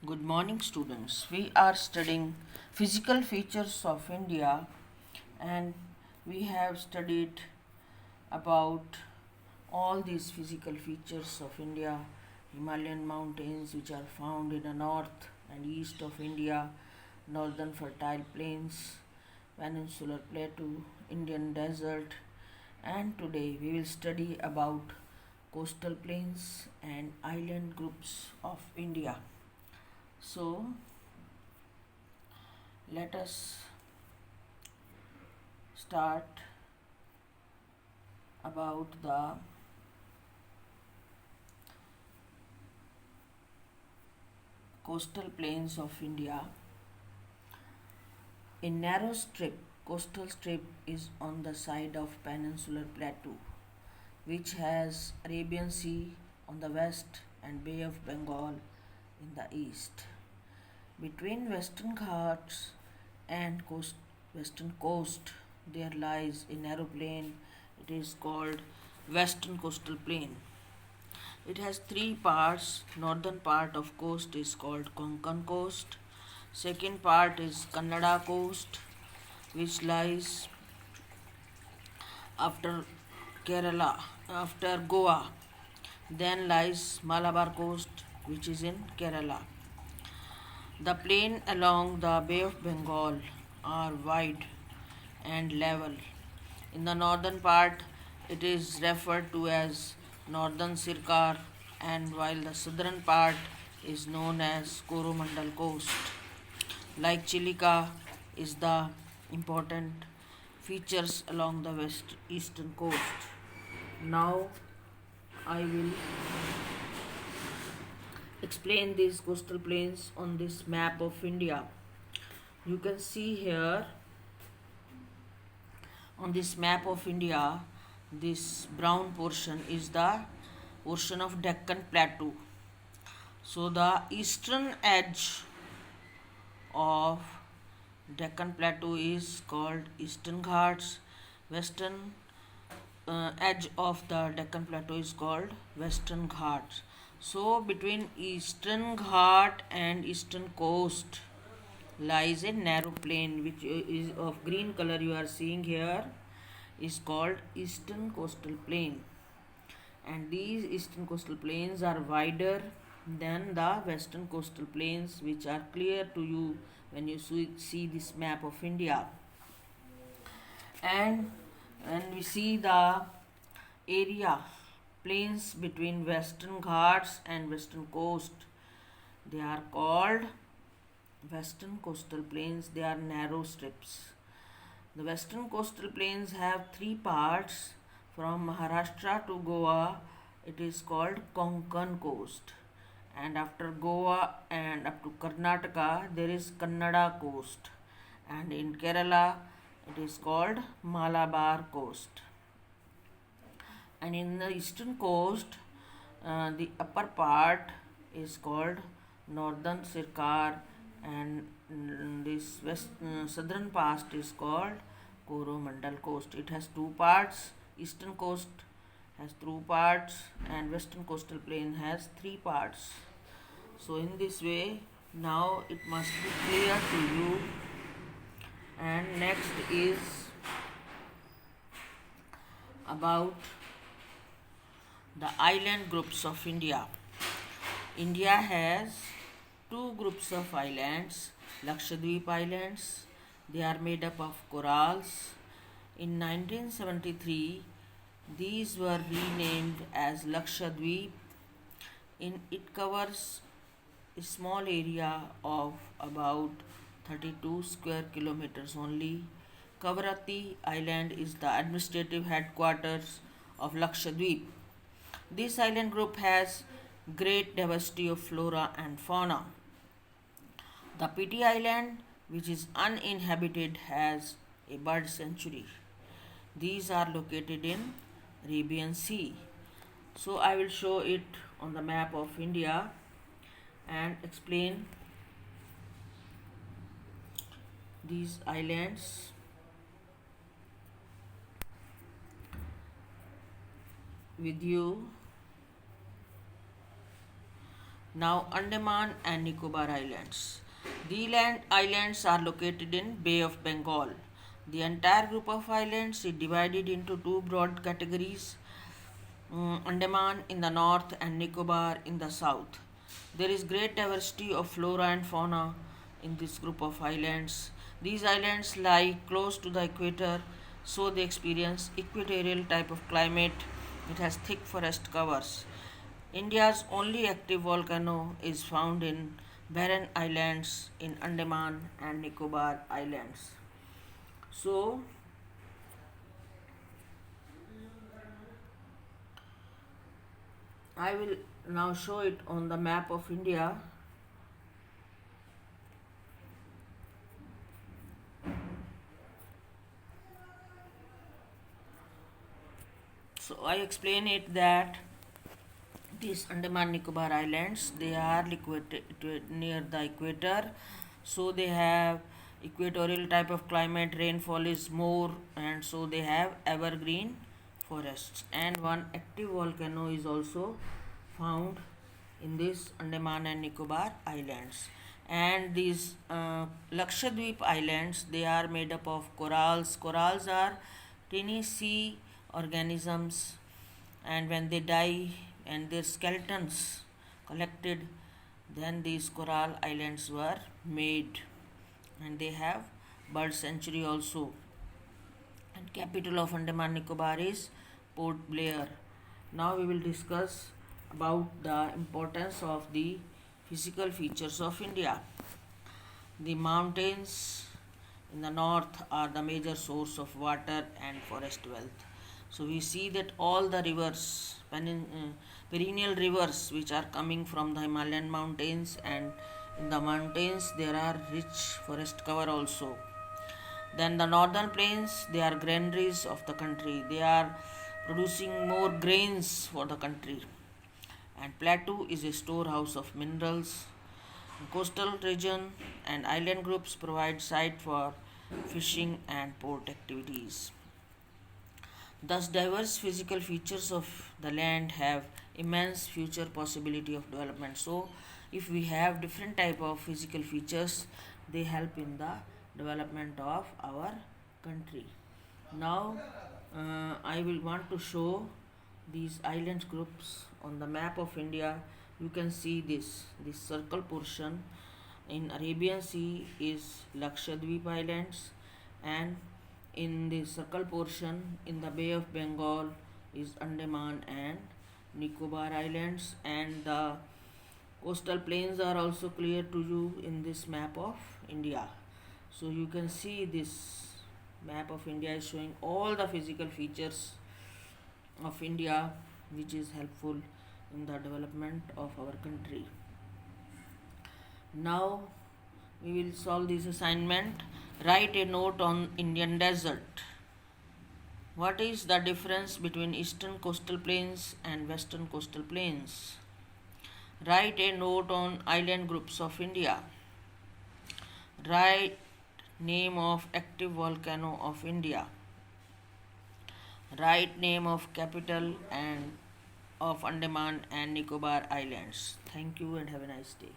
Good morning, students. We are studying physical features of India, and we have studied about all these physical features of India: Himalayan mountains, which are found in the north and east of India, northern fertile plains, peninsular plateau, Indian desert, and today we will study about coastal plains and island groups of India. So, let us start about the coastal plains of India. A narrow strip, coastal strip, is on the side of peninsular plateau, which has Arabian Sea on the west and Bay of Bengal in the east. Between Western Ghats and western coast, there lies a narrow plain. It is called Western Coastal Plain. It has three parts. Northern part of coast is called Konkan Coast. Second part is Kannada Coast, which lies after Kerala, after Goa. Then lies Malabar Coast, which is in Kerala. The plain along the Bay of Bengal are wide and level. In the northern part, it is referred to as Northern Sirkar, and while the southern part is known as Coromandel Coast. Like Chilika is the important features along the eastern coast. Now I will explain these coastal plains on this map of India. You can see here on this map of India, this brown portion is the portion of Deccan Plateau. So the eastern edge of Deccan Plateau is called Eastern Ghats. Western edge of the Deccan Plateau is called Western Ghats. So between Eastern Ghat and Eastern Coast lies a narrow plain which is of green color you are seeing here is called Eastern Coastal Plain, and these Eastern Coastal Plains are wider than the Western Coastal Plains, which are clear to you when you see this map of India. And when we see the area plains between Western Ghats and Western Coast, they are called Western Coastal Plains. They are narrow strips. The Western Coastal Plains have three parts. From Maharashtra to Goa, it is called Konkan Coast, and after Goa and up to Karnataka, there is Kannada Coast, and in Kerala, it is called Malabar Coast. And in the eastern coast, the upper part is called Northern Sirkar, and this southern part is called Coromandel Coast. It has two parts. Eastern coast has two parts and Western Coastal Plain has three parts. So in this way, now it must be clear to you. And next is about the island groups of India. India has two groups of islands, Lakshadweep Islands. They are made up of corals. In 1973, these were renamed as Lakshadweep. It covers a small area of about 32 square kilometers only. Kavarati Island is the administrative headquarters of Lakshadweep. This island group has great diversity of flora and fauna. The Piti Island, which is uninhabited, has a bird sanctuary. These are located in Arabian Sea. So I will show it on the map of India and explain these islands. With you. Now, Andaman and Nicobar Islands. The islands are located in Bay of Bengal. The entire group of islands is divided into two broad categories, Andaman in the north and Nicobar in the south. There is great diversity of flora and fauna in this group of islands. These islands lie close to the equator, so they experience equatorial type of climate. It has thick forest covers. India's only active volcano is found in barren islands in Andaman and Nicobar Islands. So, I will now show it on the map of India. So I explain it that these Andaman Nicobar Islands, they are near the equator, so they have equatorial type of climate, rainfall is more, and so they have evergreen forests. And one active volcano is also found in this Andaman and Nicobar Islands. And these Lakshadweep Islands, they are made up of corals. Corals are tiny sea organisms, and when they die and their skeletons collected, then these coral islands were made, and they have bird sanctuary also. And capital of Andaman Nicobar is Port Blair. Now we will discuss about the importance of the physical features of India. The mountains in the north are the major source of water and forest wealth. So we see that all the rivers, perennial rivers which are coming from the Himalayan mountains, and in the mountains there are rich forest cover also. Then the northern plains, they are granaries of the country. They are producing more grains for the country. And plateau is a storehouse of minerals. Coastal region and island groups provide site for fishing and port activities. Thus, diverse physical features of the land have immense future possibility of development. So, if we have different type of physical features, they help in the development of our country. Now, I will want to show these island groups on the map of India. You can see this circle portion in Arabian Sea is Lakshadweep Islands, and in the circle portion in the Bay of Bengal is Andaman and Nicobar Islands, and the coastal plains are also clear to you in this map of India. So you can see this map of India is showing all the physical features of India, which is helpful in the development of our country. Now we will solve this assignment. Write a note on Indian desert. What is the difference between eastern coastal plains and western coastal plains? Write a note on island groups of India. Write name of active volcano of India. Write name of capital and of Andaman and Nicobar Islands. Thank you and have a nice day.